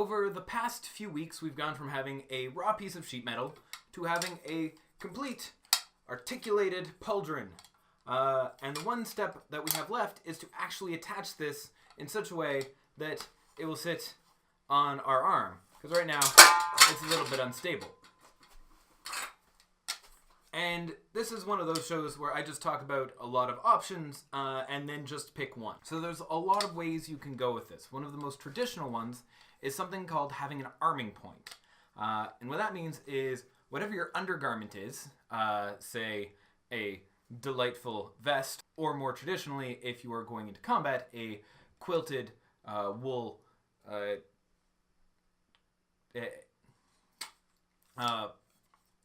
over the past few weeks, we've gone from having a raw piece of sheet metal to having a complete articulated pauldron. And the one step that we have left is to actually attach this in such a way that it will sit on our arm. Because right now, it's a little bit unstable. And this is one of those shows where I just talk about a lot of options and then just pick one. So there's a lot of ways you can go with this. One of the most traditional ones is something called having an arming point. And what that means is whatever your undergarment is, say a delightful vest, or more traditionally, if you are going into combat, a quilted wool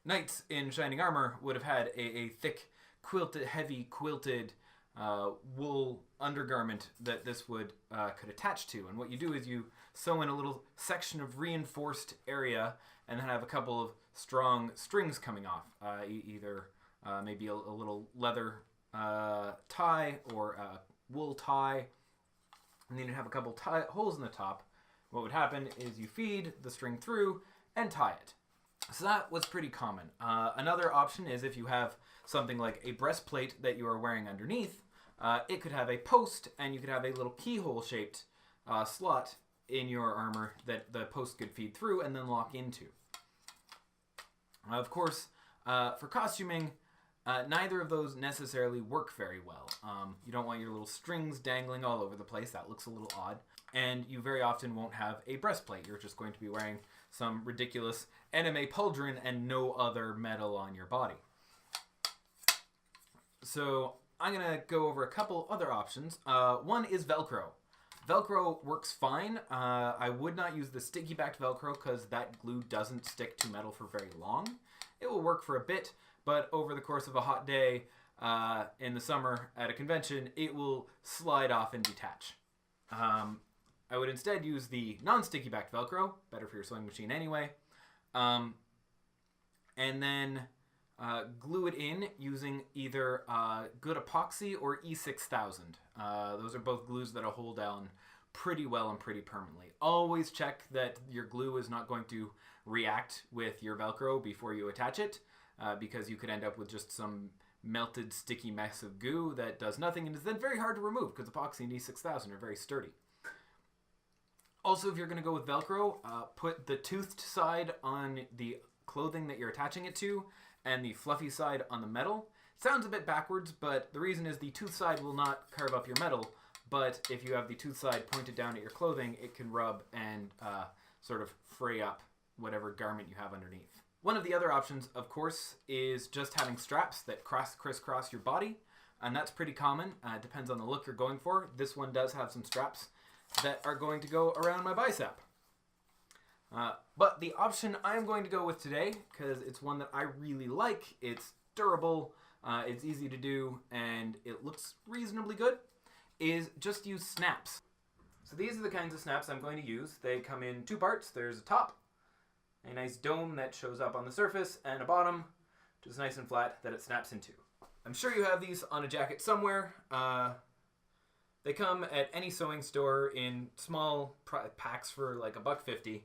knights in shining armor would have had a thick, quilted, heavy quilted wool undergarment that this would could attach to. And what you do is you sew in a little section of reinforced area and then have a couple of strong strings coming off. Either maybe a little leather tie or a wool tie. And then you have a couple holes in the top. What would happen is you feed the string through and tie it. So that was pretty common. Another option is if you have something like a breastplate that you are wearing underneath, it could have a post and you could have a little keyhole-shaped slot in your armor that the post could feed through and then lock into. Of course, for costuming, neither of those necessarily work very well. You don't want your little strings dangling all over the place. That looks a little odd. And you very often won't have a breastplate. You're just going to be wearing some ridiculous anime pauldron and no other metal on your body. So I'm going to go over a couple other options. One is Velcro. Velcro works fine. I would not use the sticky-backed Velcro because that glue doesn't stick to metal for very long. It will work for a bit, but over the course of a hot day in the summer at a convention, it will slide off and detach. I would instead use the non-sticky backed Velcro, better for your sewing machine anyway, and then glue it in using either good epoxy or E6000. Those are both glues that'll hold down pretty well and pretty permanently. Always check that your glue is not going to react with your Velcro before you attach it, because you could end up with just some melted sticky mess of goo that does nothing and is then very hard to remove because epoxy and E6000 are very sturdy. Also, if you're going to go with Velcro, put the toothed side on the clothing that you're attaching it to and the fluffy side on the metal. Sounds a bit backwards, but the reason is the tooth side will not carve up your metal, but if you have the tooth side pointed down at your clothing, it can rub and sort of fray up whatever garment you have underneath. One of the other options, of course, is just having straps that crisscross your body, and that's pretty common. It depends on the look you're going for. This one does have some straps that are going to go around my bicep. But the option I'm going to go with today, because it's one that I really like, it's durable, it's easy to do, and it looks reasonably good, is just use snaps. So these are the kinds of snaps I'm going to use. They come in two parts. There's a top, a nice dome that shows up on the surface, and a bottom, which is nice and flat, that it snaps into. I'm sure you have these on a jacket somewhere. They come at any sewing store in small packs for like $1.50.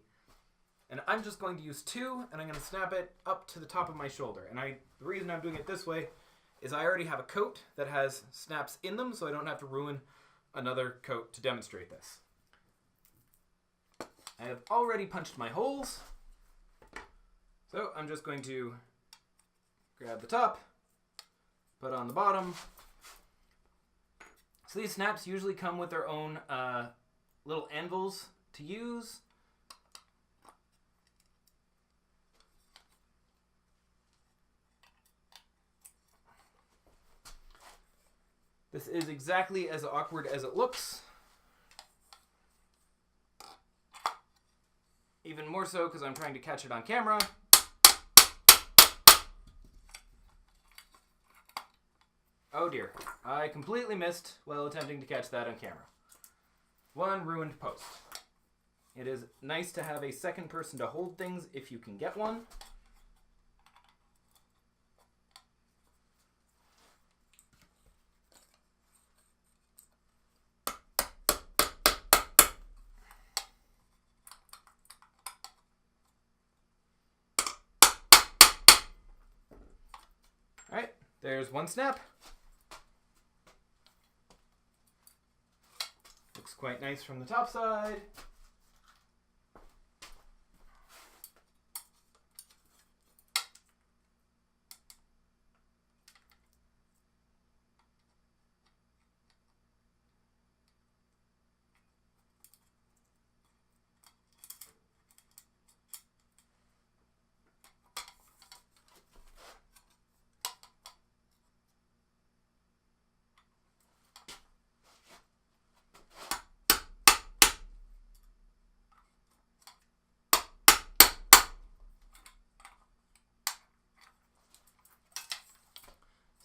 And I'm just going to use two, and I'm going to snap it up to the top of my shoulder. And the reason I'm doing it this way is I already have a coat that has snaps in them, so I don't have to ruin another coat to demonstrate this. I have already punched my holes. So I'm just going to grab the top, put on the bottom. So these snaps usually come with their own little anvils to use. This is exactly as awkward as it looks. Even more so because I'm trying to catch it on camera. Oh dear, I completely missed while attempting to catch that on camera. One ruined post. It is nice to have a second person to hold things if you can get one. Alright, there's one snap. Looks quite nice from the top side.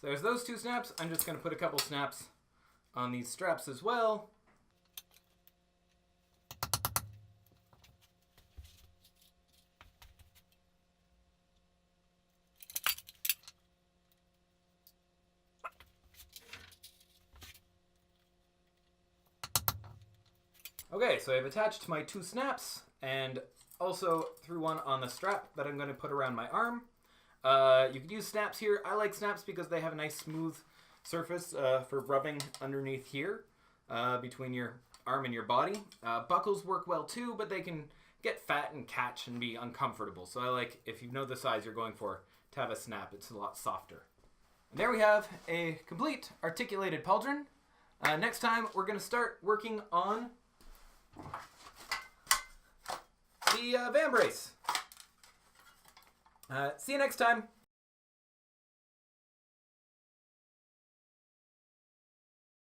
So there's those two snaps. I'm just going to put a couple snaps on these straps as well. Okay, so I've attached my two snaps and also threw one on the strap that I'm going to put around my arm. You could use snaps here. I like snaps because they have a nice smooth surface for rubbing underneath here between your arm and your body. Buckles work well too, but they can get fat and catch and be uncomfortable. So I like, if you know the size you're going for, to have a snap. It's a lot softer. And there we have a complete articulated pauldron. Next time we're going to start working on the van brace. See you next time.